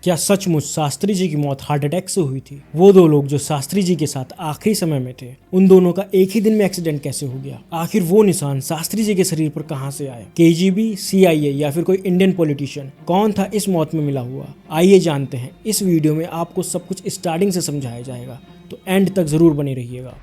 क्या सचमुच शास्त्री जी की मौत हार्ट अटैक से हुई थी? वो दो लोग जो शास्त्री जी के साथ आखिरी समय में थे, उन दोनों का एक ही दिन में एक्सीडेंट कैसे हो गया? आखिर वो निशान शास्त्री जी के शरीर पर कहां से आए? केजीबी, सीआईए या फिर कोई इंडियन पॉलिटिशियन? कौन था इस मौत में मिला हुआ? आइए जानते हैं। इस वीडियो में आपको सब कुछ स्टार्टिंग से समझाया जाएगा, तो एंड तक जरूर बने रहिएगा।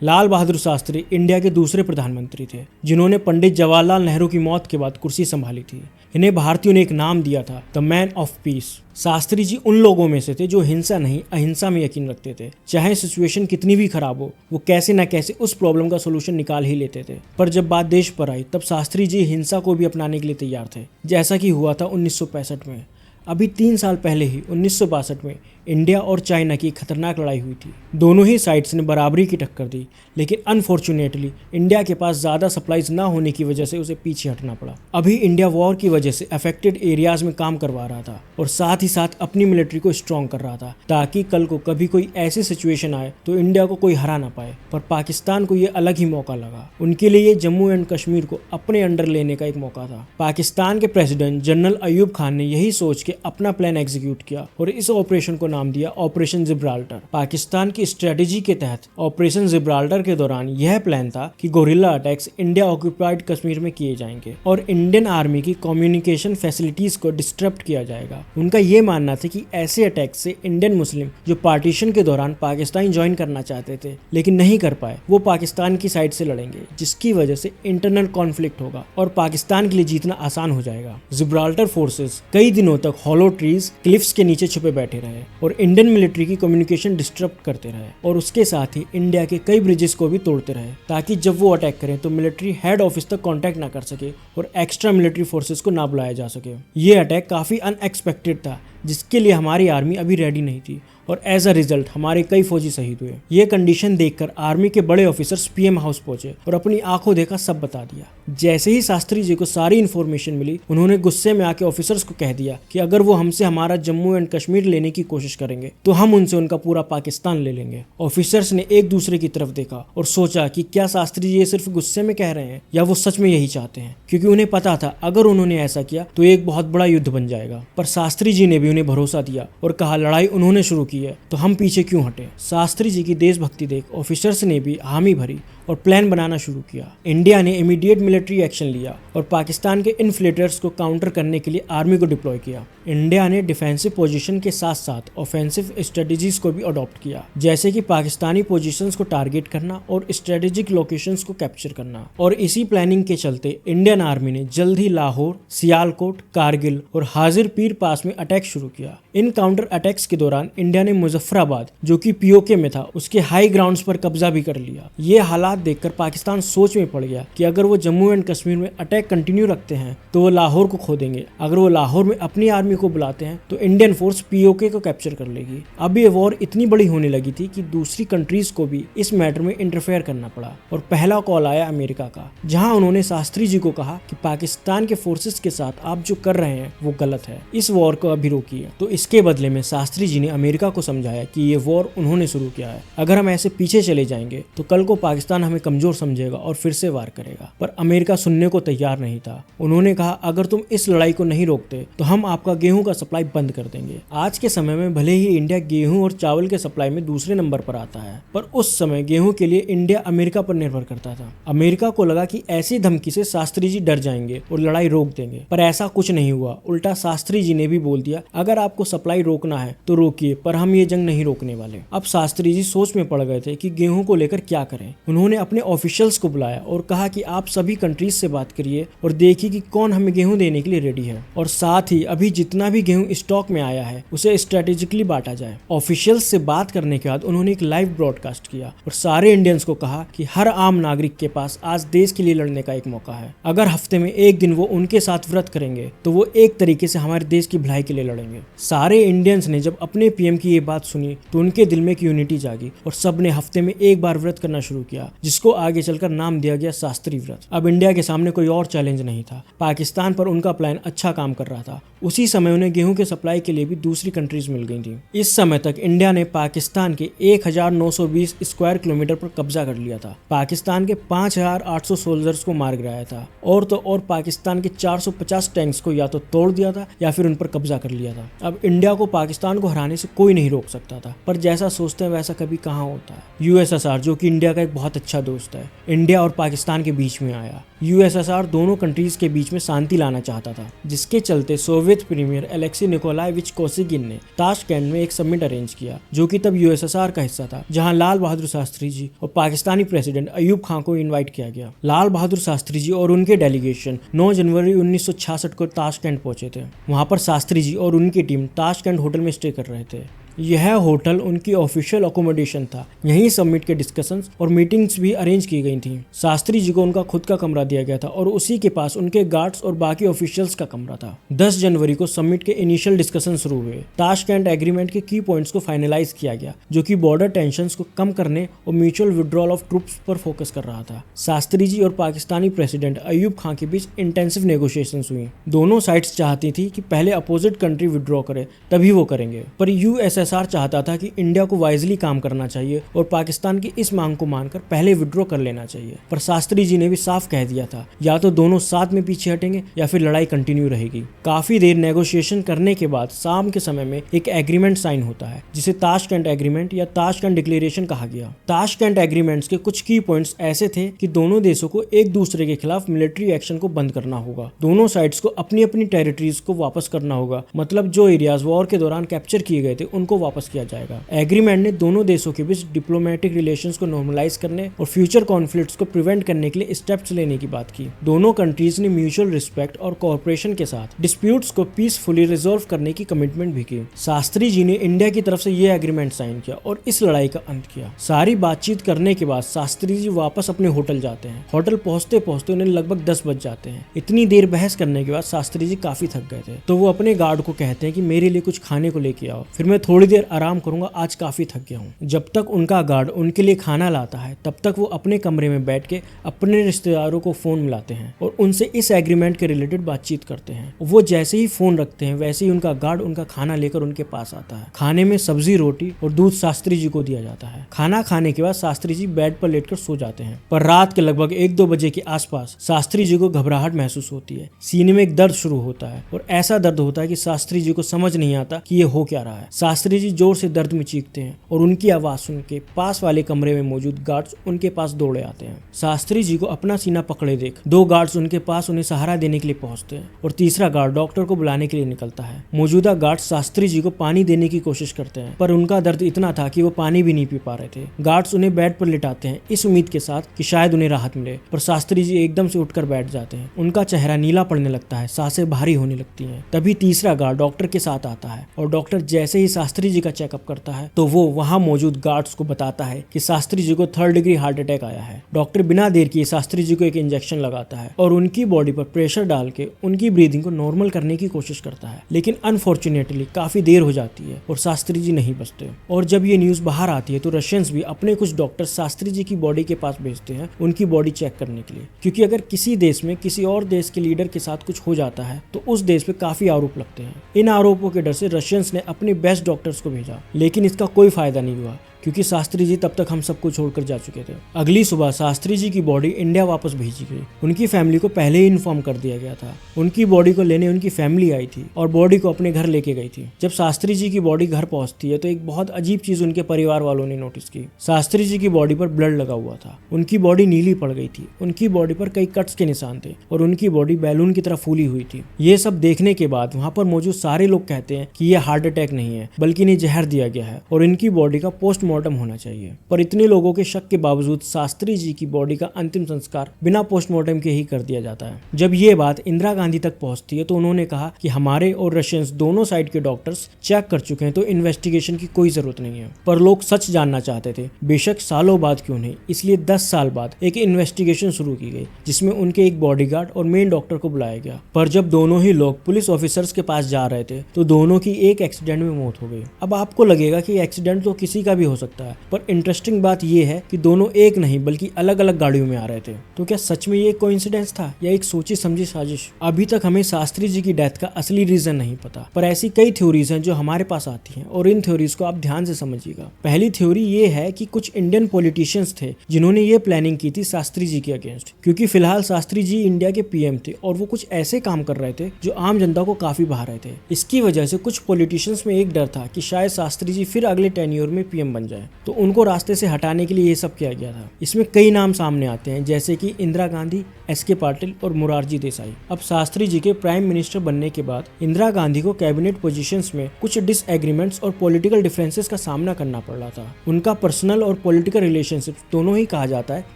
लाल बहादुर शास्त्री इंडिया के दूसरे प्रधानमंत्री थे जिन्होंने पंडित जवाहरलाल नेहरू की मौत के बाद कुर्सी संभाली थी। इन्हें भारतीयों ने एक नाम दिया था, the man of peace. Shastri ji उन लोगों में से थे जो हिंसा नहीं अहिंसा में यकीन रखते थे। चाहे सिचुएशन कितनी भी खराब हो, वो कैसे न कैसे उस प्रॉब्लम का सोल्यूशन निकाल ही लेते थे। पर जब बात देश पर आई तब शास्त्री जी हिंसा को भी अपनाने के लिए तैयार थे, जैसा कि हुआ था 1965 में। अभी 3 साल पहले ही 1962 में इंडिया और चाइना की खतरनाक लड़ाई हुई थी। दोनों ही साइड्स ने बराबरी की टक्कर दी, लेकिन अनफॉर्चुनेटली इंडिया के पास ज़्यादा सप्लाईज ना होने की वजह से उसे पीछे हटना पड़ा। अभी इंडिया वॉर की वजह से अफेक्टेड एरियाज में काम करवा रहा था और साथ ही साथ अपनी मिलिट्री को स्ट्रॉन्ग कर रहा था, ताकि कल को कभी कोई ऐसी सिचुएशन आए तो इंडिया को कोई हरा ना पाए। पर पाकिस्तान को ये अलग ही मौका लगा। उनके लिए ये जम्मू एंड कश्मीर को अपने अंडर लेने का एक मौका था। पाकिस्तान के प्रेसिडेंट जनरल अयूब खान ने यही सोच के अपना प्लान एग्जीक्यूट किया और इस ऑपरेशन को नाम दिया ऑपरेशन जिब्राल्टर। पाकिस्तान की स्ट्रेटेजी के तहत ऑपरेशन जिब्राल्टर के दौरान यह प्लान था कि gorilla attacks India occupied Kashmir में किए जाएंगे और इंडियन आर्मी की कम्युनिकेशन फैसिलिटीज को डिस्टर्ब किया जाएगा। उनका यह मानना था कि ऐसे अटैक से इंडियन मुस्लिम जो पार्टीशन के दौरान पाकिस्तान ज्वाइन करना चाहते थे लेकिन नहीं कर पाए, वो पाकिस्तान की साइड से लड़ेंगे, जिसकी वजह से इंटरनल कॉन्फ्लिक्ट होगा और पाकिस्तान के लिए जीतना आसान हो जाएगा। जिब्राल्टर फोर्सेस कई दिनों तक हॉलो ट्रीज, क्लिफ्स के नीचे छुपे बैठे रहे और इंडियन मिलिट्री की कम्युनिकेशन डिस्टर्ब करते रहे और उसके साथ ही इंडिया के कई ब्रिजेस को भी तोड़ते रहे, ताकि जब वो अटैक करें तो मिलिट्री हेड ऑफिस तक कांटेक्ट ना कर सके और एक्स्ट्रा मिलिट्री फोर्सेस को ना बुलाया जा सके। ये अटैक काफी अनएक्सपेक्टेड था, जिसके लिए हमारी आर्मी अभी रेडी नहीं थी और एज अ रिजल्ट हमारे कई फौजी शहीद हुए। ये कंडीशन देखकर आर्मी के बड़े ऑफिसर्स पीएम हाउस पहुंचे और अपनी आंखों देखा सब बता दिया। जैसे ही शास्त्री जी को सारी इन्फॉर्मेशन मिली, उन्होंने गुस्से में आके ऑफिसर्स को कह दिया कि अगर वो हमसे हमारा जम्मू एंड कश्मीर लेने की कोशिश करेंगे तो हम उनसे उनका पूरा पाकिस्तान ले लेंगे। ऑफिसर्स ने एक दूसरे की तरफ देखा और सोचा कि क्या शास्त्री जी ये सिर्फ गुस्से में कह रहे हैं या वो सच में यही चाहते हैं, क्योंकि उन्हें पता था अगर उन्होंने ऐसा किया तो एक बहुत बड़ा युद्ध बन जाएगा। पर शास्त्री जी ने भी उन्हें भरोसा दिया और कहा लड़ाई उन्होंने शुरू की है तो हम पीछे क्यों हटे। शास्त्री जी की देशभक्ति देख ऑफिसर्स ने भी हामी भरी और प्लान बनाना शुरू किया। इंडिया ने इमीडिएट मिलिट्री एक्शन लिया और पाकिस्तान के इन्फ्लेटर्स को काउंटर करने के लिए आर्मी को डिप्लॉय किया। इंडिया ने डिफेंसिव पोजीशन के साथ साथ ऑफेंसिव स्ट्रेटजीज को भी अडॉप्ट किया, जैसे कि पाकिस्तानी पोजीशंस को टारगेट करना और स्ट्रेटेजिक लोकेशंस को कैप्चर करना। और इसी प्लानिंग के चलते इंडियन आर्मी ने जल्द ही लाहौर, सियालकोट, कारगिल और हाजिर पीर पास में अटैक शुरू किया। इन काउंटर अटैक्स के दौरान इंडिया ने मुजफ्फराबाद, जो कि पीओके में था, उसके हाई ग्राउंड्स पर कब्जा भी कर लिया। ये हालात देखकर पाकिस्तान सोच में पड़ गया कि अगर वो जम्मू एंड कश्मीर में अटैक कंटिन्यू रखते हैं तो वो लाहौर को खो देंगे। अगर वो लाहौर में अपनी आर्मी को बुलाते हैं तो इंडियन फोर्स पीओके को कैप्चर कर लेगी। अब ये वॉर इतनी बड़ी होने लगी थी कि दूसरी कंट्रीज को भी इस मैटर में इंटरफेयर करना पड़ा और पहला कॉल आया अमेरिका का, जहां उन्होंने शास्त्री जी को कहा कि पाकिस्तान के फोर्सेस के साथ आप जो कर रहे हैं वो गलत है, इस वॉर को अभी रोकिए। तो इसके बदले में शास्त्री जी ने अमेरिका को समझाया कि ये वॉर उन्होंने शुरू किया है, अगर हम ऐसे पीछे चले जाएंगे तो कल को पाकिस्तान हमें कमजोर समझेगा और फिर से वार करेगा। पर अमेरिका सुनने को तैयार नहीं था। उन्होंने कहा अगर तुम इस लड़ाई को नहीं रोकते तो हम आपका गेहूं का सप्लाई बंद कर देंगे। आज के समय में भले ही इंडिया गेहूं और चावल के सप्लाई में दूसरे नंबर पर आता है, पर उस समय गेहूं के लिए इंडिया अमेरिका पर निर्भर करता था। अमेरिका को लगा कि ऐसी धमकी से शास्त्री जी डर जाएंगे और लड़ाई रोक देंगे, पर ऐसा कुछ नहीं हुआ। उल्टा शास्त्री जी ने भी बोल दिया अगर आपको सप्लाई रोकना है तो रोकिए, पर हम ये जंग नहीं रोकने वाले। अब शास्त्री जी सोच में पड़ गए थे कि गेहूं को लेकर क्या करें। उन्होंने अपने ऑफिशियल्स को बुलाया और कहा कि आप सभी कंट्रीज से बात करिए और देखिए कि कौन हमें गेहूं देने के लिए रेडी है, और साथ ही अभी जितना भी गेहूं स्टॉक में आया है उसे स्ट्रेटेजिकली बांटा जाए। ऑफिशियल्स से बात करने के बाद उन्होंने एक लाइव ब्रॉडकास्ट किया और सारे इंडियंस को कहा कि हर आम नागरिक के पास आज देश के लिए लड़ने का एक मौका है। अगर हफ्ते में एक दिन वो उनके साथ व्रत करेंगे तो वो एक तरीके से हमारे देश की भलाई के लिए लड़ेंगे। सारे इंडियंस ने जब अपने पीएम की ये बात सुनी तो उनके दिल में एक यूनिटी जागी और सबने हफ्ते में एक बार व्रत करना शुरू किया, जिसको आगे चलकर नाम दिया गया शास्त्री व्रत। अब इंडिया के सामने कोई और चैलेंज नहीं था। पाकिस्तान पर उनका प्लान अच्छा काम कर रहा था। उसी समय उन्हें गेहूं के सप्लाई के लिए भी दूसरी कंट्रीज मिल गई थी। इस समय तक इंडिया ने पाकिस्तान के 1920 स्क्वायर किलोमीटर पर कब्जा कर लिया था। पाकिस्तान के 5800 सोल्जर्स को मार गिराया था और तो और पाकिस्तान के 450 टैंक्स को या तो तोड़ दिया था या फिर उन पर कब्जा कर लिया था। अब इंडिया को पाकिस्तान को हराने से कोई नहीं रोक सकता था, पर जैसा सोचते हैं वैसा कभी कहाँ होता है। यूएसएसआर, जो कि इंडिया का एक बहुत अच्छा दोस्त है, इंडिया और पाकिस्तान के बीच में आया। यूएसएसआर दोनों कंट्रीज के बीच में शांति लाना चाहता था, जिसके चलते Soviet premier Alexei Nikolayevich Kosygin ने ताशकेंट में एक समिट अरेंज किया, जो कि तब यूएसएसआर का हिस्सा था, जहां लाल बहादुर शास्त्री जी और पाकिस्तानी प्रेसिडेंट अयूब खान को इनवाइट किया गया। लाल बहादुर शास्त्री जी और उनके डेलीगेशन 9 जनवरी 1966 को ताशकेंट पहुंचे थे। वहां पर शास्त्री जी और उनकी टीम ताशकेंट होटल में स्टे कर रहे थे। यह होटल उनकी ऑफिशियल अकोमोडेशन था। यहीं समिट के डिस्कशंस और मीटिंग्स भी अरेंज की गई थी। शास्त्री जी को उनका खुद का कमरा दिया गया था और उसी के पास उनके गार्ड्स और बाकी ऑफिशियल्स का कमरा था। 10 जनवरी को समिट के इनिशियल डिस्कशन शुरू हुए। ताशकेंट एग्रीमेंट के की पॉइंट्स को फाइनलाइज किया गया, जो कि बॉर्डर टेंशंस को कम करने और म्यूचुअल विड्रॉल ऑफ ट्रूप्स पर फोकस कर रहा था। शास्त्री जी और पाकिस्तानी प्रेसिडेंट अयूब खान के बीच इंटेंसिव नेगोशिएशंस हुई। दोनों साइड्स चाहती थी कि पहले अपोजिट कंट्री विड्रॉ करे तभी वो करेंगे, पर यूएसएसआर चाहता था कि इंडिया को वाइजली काम करना चाहिए और पाकिस्तान की इस मांग को मानकर पहले विड्रॉ कर लेना चाहिए। पर शास्त्री जी ने भी साफ कह दिया था, या तो दोनों साथ में पीछे हटेंगे या फिर लड़ाई कंटिन्यू रहेगी। काफी देर नेगोशिएशन करने के बाद शाम के समय में एक एग्रीमेंट साइन होता है, जिसे ताशकेंट एग्रीमेंट या ताशकेंट डिक्लेरेशन कहा गया। ताशकेंट एग्रीमेंट्स के कुछ की पॉइंट्स ऐसे थे कि दोनों देशों को एक दूसरे के खिलाफ मिलिट्री एक्शन को बंद करना होगा। दोनों साइड्स को अपनी अपनी टेरिटरीज को वापस करना होगा, मतलब जो एरियाज वॉर के दौरान कैप्चर किए गए थे उनको वापस किया जाएगा। एग्रीमेंट ने दोनों देशों के बीच डिप्लोमेटिक रिलेशंस को नॉर्मलाइज करने और फ्यूचर कॉन्फ्लिक्ट्स को प्रिवेंट करने के लिए स्टेप्स लेने की बात की। दोनों कंट्रीज ने म्यूचुअल रिस्पेक्ट और कोऑपरेशन के साथ डिस्प्यूट्स को पीसफुली रिजॉल्व करने की कमिटमेंट भी की। शास्त्री जी ने इंडिया की तरफ से यह एग्रीमेंट साइन किया और इस लड़ाई का अंत किया। सारी बातचीत करने के बाद शास्त्री जी वापस अपने होटल जाते हैं। होटल पहुंचते पहुंचते उन्हें लगभग 10 बज जाते हैं। इतनी देर बहस करने के बाद शास्त्री जी काफी थक गए थे, तो वो अपने गार्ड को कहते हैं कि मेरे लिए कुछ खाने को लेके आओ, फिर मैं थोड़ी देर आराम करूंगा, आज काफी थक गया हूँ। जब तक उनका गार्ड उनके लिए खाना लाता है, तब तक वो अपने कमरे में बैठ के अपने रिश्तेदारों को फोन मिलाते हैं और उनसे इस एग्रीमेंट के रिलेटेड बातचीत करते हैं। वो जैसे ही फोन रखते हैं, वैसे ही उनका गार्ड उनका खाना लेकर उनके पास आता है। खाने में सब्जी, रोटी और दूध शास्त्री जी को दिया जाता है। खाना खाने के बाद शास्त्री जी बेड पर लेटकर सो जाते हैं, पर रात के लगभग 1-2 बजे के आसपास शास्त्री जी को घबराहट महसूस होती है। सीने में एक दर्द शुरू होता है और ऐसा दर्द होता है कि शास्त्री जी को समझ नहीं आता कि ये हो क्या रहा है। शास्त्री जी जोर से दर्द में चीखते हैं और उनकी आवाज सुन के पास वाले कमरे में मौजूद गार्ड्स उनके पास दौड़े आते हैं। शास्त्री जी को अपना सीना पकड़े देख 2 गार्ड्स उनके पास उन्हें सहारा देने के लिए पहुंचते हैं और तीसरा गार्ड डॉक्टर को बुलाने के लिए निकलता है। मौजूदा गार्ड्स शास्त्री जी को पानी देने की कोशिश करते हैं, पर उनका दर्द इतना था कि वो पानी भी नहीं पी पा रहे थे। गार्ड्स उन्हें बेड पर लिटाते हैं, इस उम्मीद के साथ कि शायद उन्हें राहत मिले, पर शास्त्री जी एकदम से उठकर बैठ जाते हैं। उनका चेहरा नीला पड़ने लगता है, सांसें भारी होने लगती हैं। तभी तीसरा गार्ड डॉक्टर के साथ आता है और डॉक्टर जैसे ही शास्त्री जी का चेकअप करता है, तो वो वहां मौजूद गार्ड्स को बताता है कि शास्त्री जी को 3rd डिग्री हार्ट अटैक आया है। डॉक्टर बिना देर किए शास्त्री जी को एक इंजेक्शन लगाता है और उनकी बॉडी पर प्रेशर डाल के उनकी ब्रीदिंग को नॉर्मल करने की कोशिश करता है, लेकिन अनफॉर्चुनेटली काफी देर हो जाती है और शास्त्री जी नहीं बचते। और जब ये न्यूज बाहर आती है तो रशियंस भी अपने कुछ डॉक्टर शास्त्री जी की बॉडी के पास भेजते हैं उनकी बॉडी चेक करने के लिए, क्योंकि अगर किसी देश में किसी और देश के लीडर के साथ कुछ हो जाता है तो उस देश पे काफी आरोप लगते हैं। इन आरोपों के डर से रशियंस ने अपने बेस्ट डॉक्टर्स को भेजा, लेकिन इसका कोई फायदा नहीं हुआ, क्योंकि शास्त्री जी तब तक हम सबको छोड़कर जा चुके थे। अगली सुबह शास्त्री जी की बॉडी इंडिया वापस भेजी गई। उनकी फैमिली को पहले ही इन्फॉर्म कर दिया गया था। उनकी बॉडी को लेने उनकी फैमिली आई थी और बॉडी को अपने घर लेके गई थी। जब शास्त्री जी की बॉडी घर पहुंचती है तो एक बहुत अजीब चीज उनके परिवार वालों ने नोटिस की। शास्त्री जी की बॉडी पर ब्लड लगा हुआ था, उनकी बॉडी नीली पड़ गई थी, उनकी बॉडी पर कई कट्स के निशान थे और उनकी बॉडी बैलून की तरह फूली हुई थी। ये सब देखने के बाद वहाँ पर मौजूद सारे लोग कहते हैं कि यह हार्ट अटैक नहीं है, बल्कि इन्हें जहर दिया गया है और इनकी बॉडी का पोस्टमार्टम होना चाहिए। पर इतने लोगों के शक के बावजूद शास्त्री जी की बॉडी का अंतिम संस्कार बिना पोस्टमार्टम के ही कर दिया जाता है। जब ये बात इंदिरा गांधी तक पहुंचती है तो उन्होंने कहा कि हमारे और रशियंस दोनों साइड के डॉक्टर्स चेक कर चुके हैं, तो इन्वेस्टिगेशन की कोई जरूरत नहीं है। पर लोग सच जानना चाहते थे, बेशक सालों बाद क्यों नहीं, इसलिए 10 साल बाद एक इन्वेस्टिगेशन शुरू की गई, जिसमें उनके एक बॉडीगार्ड और मेन डॉक्टर को बुलाया गया। पर जब दोनों ही लोग पुलिस ऑफिसर्स के पास जा रहे थे तो दोनों की एक एक्सीडेंट में मौत हो गई। अब आपको लगेगा कि एक्सीडेंट तो किसी का भी हो सकता है, पर इंटरेस्टिंग बात यह है कि दोनों एक नहीं बल्कि अलग अलग गाड़ियों में आ रहे थे। तो क्या सच में ये कोइंसिडेंस था या एक सोची समझी साजिश? अभी तक हमें शास्त्री जी की डेथ का असली रीजन नहीं पता, पर ऐसी कई थ्योरीज हैं जो हमारे पास आती हैं और इन थ्योरीज को आप ध्यान से समझिएगा। पहली थ्योरी ये है कि कुछ इंडियन पॉलिटिशियंस थे जिन्होंने ये प्लानिंग की थी शास्त्री जी के अगेंस्ट, क्योंकि फिलहाल शास्त्री जी इंडिया के पीएम थे और वो कुछ ऐसे काम कर रहे थे जो आम जनता को काफी भा रहे थे। इसकी वजह से कुछ पॉलिटिशियंस में एक डर था कि शायद शास्त्री जी फिर अगले टेन्योर में पीएम बन जाए, तो उनको रास्ते से हटाने के लिए ये सब किया गया था। इसमें कई नाम सामने आते हैं जैसे कि इंदिरा गांधी, एसके पाटिल और मोरारजी देसाई। अब शास्त्री जी के प्राइम मिनिस्टर बनने के बाद इंदिरा गांधी को कैबिनेट पोजीशंस में कुछ डिसएग्रीमेंट्स और पॉलिटिकल डिफरेंसेस का सामना करना पड़ रहा था। उनका पर्सनल और पॉलिटिकल रिलेशनशिप दोनों ही कहा जाता है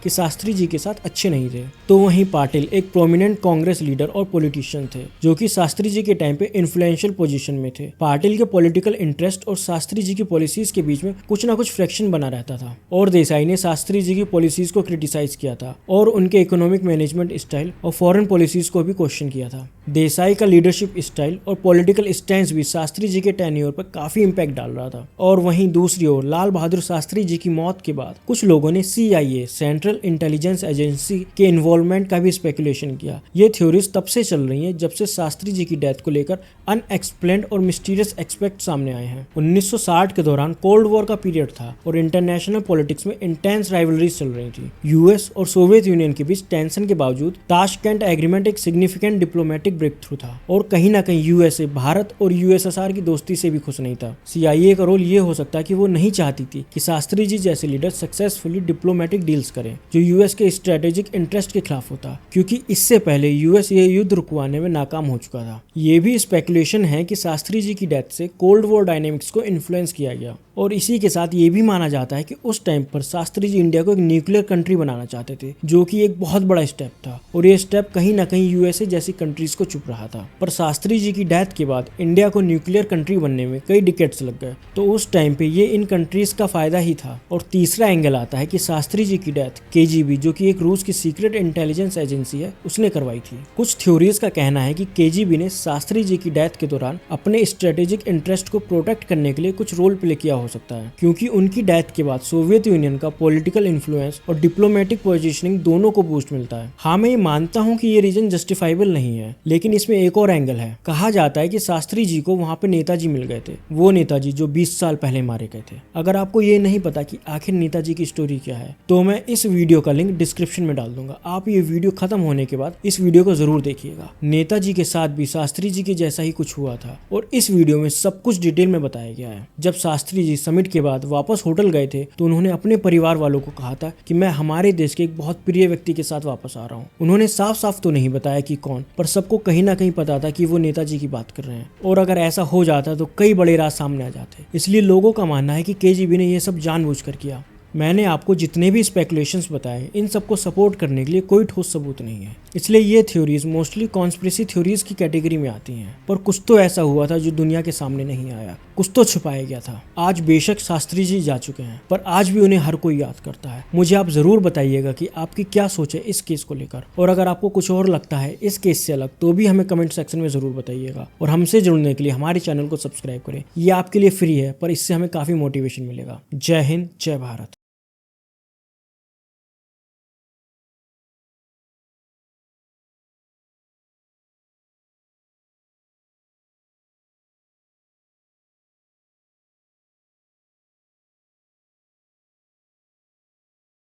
कि शास्त्री जी के साथ अच्छे नहीं थे। तो वहीं पाटिल एक प्रोमिनेंट कांग्रेस लीडर और पॉलिटिशियन थे जो कि शास्त्री जी के टाइम पे इन्फ्लुएंशियल पोजीशन में थे। पाटिल के पॉलिटिकल इंटरेस्ट और शास्त्री जी की पॉलिसीज के बीच में कुछ ना कुछ फ्रिक्शन बना रहता था और देसाई ने शास्त्री जी की पॉलिसीज को क्रिटिसाइज किया था और उनके इकोनॉमिक मैनेजमेंट स्टाइल और फॉरेन पॉलिसीज को भी क्वेश्चन किया था। देसाई का लीडरशिप स्टाइल और पॉलिटिकल स्टैंस भी शास्त्री जी के टेन्योर पर काफी इंपैक्ट डाल रहा था। और वहीं दूसरी ओर लाल बहादुर शास्त्री जी की मौत के बाद कुछ लोगों ने CIA सेंट्रल इंटेलिजेंस एजेंसी के इन्वॉल्वमेंट का भी स्पेकुलेशन किया। ये थ्योरीज तब से चल रही हैं जब से शास्त्री जी की डेथ को लेकर अनएक्सप्लेन्ड और मिस्टीरियस एस्पेक्ट सामने आए हैं। 1960 के दौरान कोल्ड वॉर का पीरियड था और इंटरनेशनल पॉलिटिक्स में इंटेंस राइवलरीज चल रही थी। यूएस और सोवियत यूनियन के बीच टेंशन के बावजूद ताशकेंट एग्रीमेंट एक सिग्निफिकेंट डिप्लोमेटिक ब्रेक थ्रू था और कहीं ना कहीं यूएसए भारत और यूएसएसआर की दोस्ती से भी खुश नहीं था। CIA का रोल ये हो सकता है कि वो नहीं चाहती थी कि शास्त्री जी जैसे लीडर सक्सेसफुली डिप्लोमेटिक डील्स करें जो यूएस के स्ट्रेटेजिक इंटरेस्ट के खिलाफ होता, क्योंकि इससे पहले यूएस ये युद्ध रुकवाने में नाकाम हो चुका था। ये भी स्पेकुलेशन है कि शास्त्री जी की डेथ से कोल्ड वॉर डायनेमिक्स को इन्फ्लुएंस किया गया और इसी के साथ ये भी माना जाता है कि उस टाइम पर शास्त्री जी इंडिया को एक न्यूक्लियर कंट्री बनाना चाहते थे, जो कि एक बहुत बड़ा स्टेप था और ये स्टेप कहीं ना कहीं यूएसए जैसी कंट्रीज को चुप रहा था। पर शास्त्री जी की डेथ के बाद इंडिया को न्यूक्लियर कंट्री बनने में कई डिकेड्स लग गए, तो उस टाइम पे ये इन कंट्रीज का फायदा ही था। और तीसरा एंगल आता है कि शास्त्री जी की डेथ KGB, जो कि एक रूस की सीक्रेट इंटेलिजेंस एजेंसी है, उसने करवाई थी। कुछ थ्योरीज का कहना है कि KGB ने शास्त्री जी की डेथ के दौरान अपने स्ट्रेटेजिक इंटरेस्ट को प्रोटेक्ट करने के लिए कुछ रोल प्ले किया हो सकता है, क्योंकि उनकी डेथ के बाद सोवियत यूनियन का पॉलिटिकल इन्फ्लुएंस और डिप्लोमेटिक पोजीशनिंग दोनों को बूस्ट मिलता है। हाँ, मैं ये मानता हूँ कि ये रीजन जस्टिफाइबल नहीं है, लेकिन इसमें एक और एंगल है। कहा जाता है कि शास्त्री जी को वहाँ पे नेताजी मिल गए थे, वो नेताजी जो 20 साल पहले मारे गए थे। अगर आपको ये नहीं पता कि आखिर नेताजी की स्टोरी क्या है, तो मैं इस वीडियो का लिंक डिस्क्रिप्शन में डाल दूंगा। आप ये वीडियो खत्म होने के बाद इस वीडियो को जरूर देखिएगा। नेताजी के साथ भी शास्त्री जी के जैसा ही कुछ हुआ था और इस वीडियो में सब कुछ डिटेल में बताया गया है। जब शास्त्री जी समिट के बाद वापस होटल गए थे तो उन्होंने अपने परिवार वालों को कहा था कि मैं हमारे देश के एक बहुत प्रिय व्यक्ति के साथ वापस आ रहा हूँ। उन्होंने साफ साफ तो नहीं बताया कि कौन, पर सबको कहीं ना कहीं पता था कि वो नेताजी की बात कर रहे हैं और अगर ऐसा हो जाता तो कई बड़े राज सामने आ जाते। इसलिए लोगों का मानना है कि KGB ने यह सब जानबूझकर किया। मैंने आपको जितने भी स्पेकुलेशंस बताए, इन सबको सपोर्ट करने के लिए कोई ठोस सबूत नहीं है, इसलिए ये थ्योरीज मोस्टली कॉन्स्पिरेसी थ्योरीज की कैटेगरी में आती हैं। पर कुछ तो ऐसा हुआ था जो दुनिया के सामने नहीं आया, कुछ तो छुपाया गया था। आज बेशक शास्त्री जी जा चुके हैं, पर आज भी उन्हें हर कोई याद करता है। मुझे आप जरूर बताइएगा कि आपकी क्या सोच है इस केस को लेकर, और अगर आपको कुछ और लगता है इस केस से अलग तो भी हमें कमेंट सेक्शन में जरूर बताइएगा। और हमसे जुड़ने के लिए हमारे चैनल को सब्सक्राइब करें, ये आपके लिए फ्री है, पर इससे हमें काफी मोटिवेशन मिलेगा। जय हिंद, जय भारत।